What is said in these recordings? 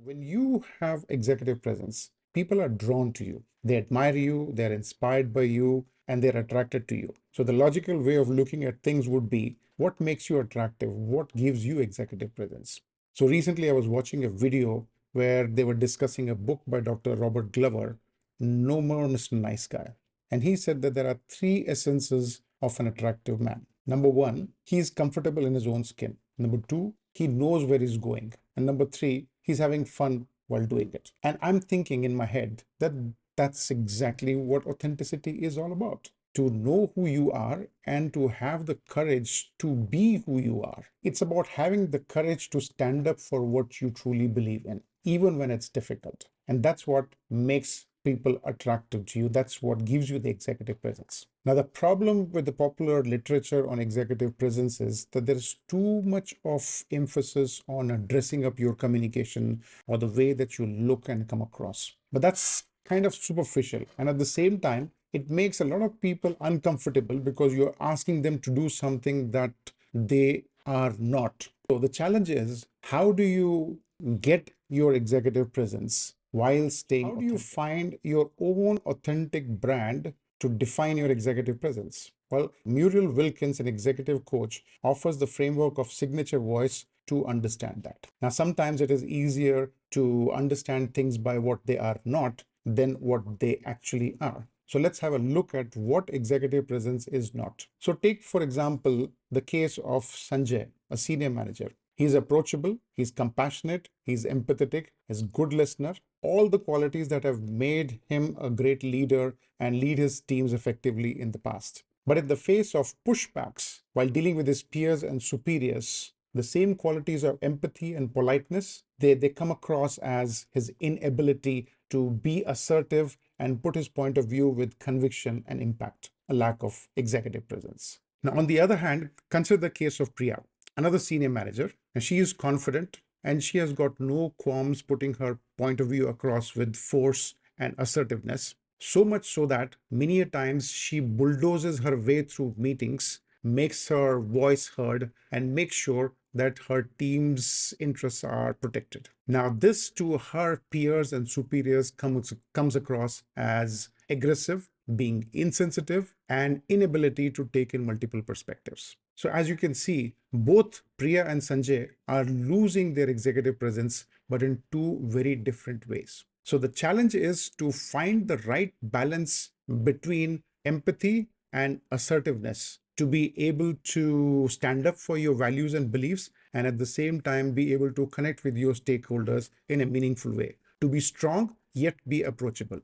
When you have executive presence, people are drawn to you. They admire you, they're inspired by you, and they're attracted to you. So the logical way of looking at things would be what makes you attractive? What gives you executive presence? So recently I was watching a video where they were discussing a book by Dr. Robert Glover, No More Mr. Nice Guy. And he said that there are three essences of an attractive man. Number one, he's comfortable in his own skin. Number two, he knows where he's going. And number three, he's having fun while doing it. And I'm thinking in my head that that's exactly what authenticity is all about. To know who you are and to have the courage to be who you are. It's about having the courage to stand up for what you truly believe in, even when it's difficult. And that's what makes people attractive to you. That's what gives you the executive presence. Now, the problem with the popular literature on executive presence is that there's too much of emphasis on dressing up your communication or the way that you look and come across. But that's kind of superficial. And at the same time, it makes a lot of people uncomfortable because you're asking them to do something that they are not. So the challenge is, how do you get your executive presence while staying authentic? How do you find your own authentic brand to define your executive presence? Well, Muriel Wilkins, an executive coach, offers the framework of signature voice to understand that. Now, sometimes it is easier to understand things by what they are not than what they actually are. So let's have a look at what executive presence is not. So take, for example, the case of Sanjay, a senior manager. He's approachable, he's compassionate, he's empathetic, he's a good listener, all the qualities that have made him a great leader and lead his teams effectively in the past. But in the face of pushbacks, while dealing with his peers and superiors, the same qualities of empathy and politeness, they come across as his inability to be assertive and put his point of view with conviction and impact, a lack of executive presence. Now, on the other hand, consider the case of Priya, another senior manager, and she is confident and she has got no qualms putting her point of view across with force and assertiveness. So much so that many a times she bulldozes her way through meetings, makes her voice heard, and makes sure that her team's interests are protected. Now, this to her peers and superiors comes across as aggressive, being insensitive, and inability to take in multiple perspectives. So as you can see, both Priya and Sanjay are losing their executive presence, but in two very different ways. So the challenge is to find the right balance between empathy and assertiveness to be able to stand up for your values and beliefs and at the same time be able to connect with your stakeholders in a meaningful way. To be strong, yet be approachable.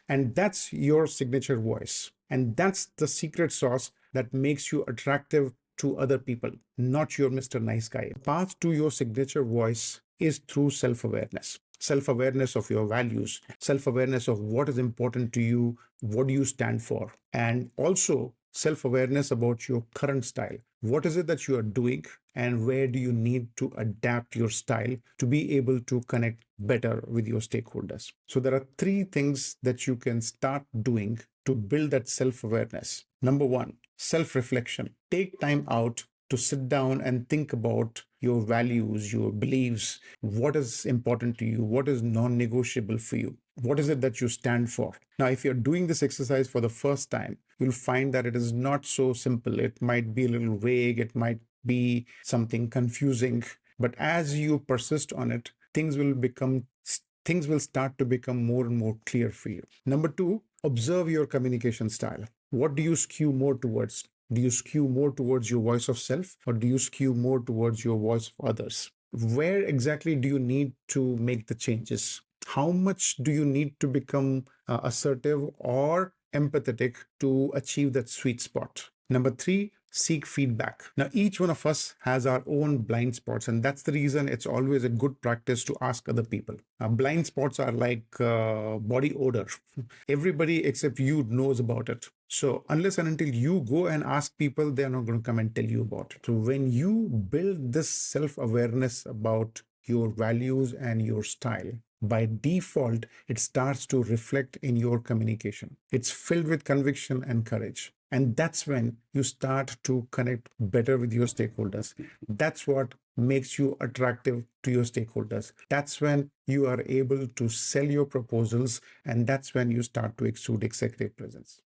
And that's your signature voice. And that's the secret sauce that makes you attractive to other people, not your Mr. Nice Guy. The path to your signature voice is through self-awareness. Self-awareness of your values, self-awareness of what is important to you, what do you stand for, and also self-awareness about your current style. What is it that you are doing and where do you need to adapt your style to be able to connect better with your stakeholders? So there are three things that you can start doing to build that self-awareness. Number one, self-reflection. Take time out to sit down and think about your values, your beliefs, what is important to you, what is non-negotiable for you, what is it that you stand for. Now, if you're doing this exercise for the first time, you'll find that it is not so simple. It might be a little vague, it might be something confusing, but as you persist on it, things will start to become more and more clear for you. Number two, observe your communication style. What do you skew more towards? Do you skew more towards your voice of self or do you skew more towards your voice of others? Where exactly do you need to make the changes? How much do you need to become assertive or empathetic to achieve that sweet spot? Number three, seek feedback. Now, each one of us has our own blind spots, and that's the reason it's always a good practice to ask other people. Blind spots are like body odor. Everybody except you knows about it. So unless and until you go and ask people, they're not going to come and tell you about it. So when you build this self-awareness about your values and your style, by default, it starts to reflect in your communication. It's filled with conviction and courage. And that's when you start to connect better with your stakeholders. That's what makes you attractive to your stakeholders. That's when you are able to sell your proposals, and that's when you start to exude executive presence.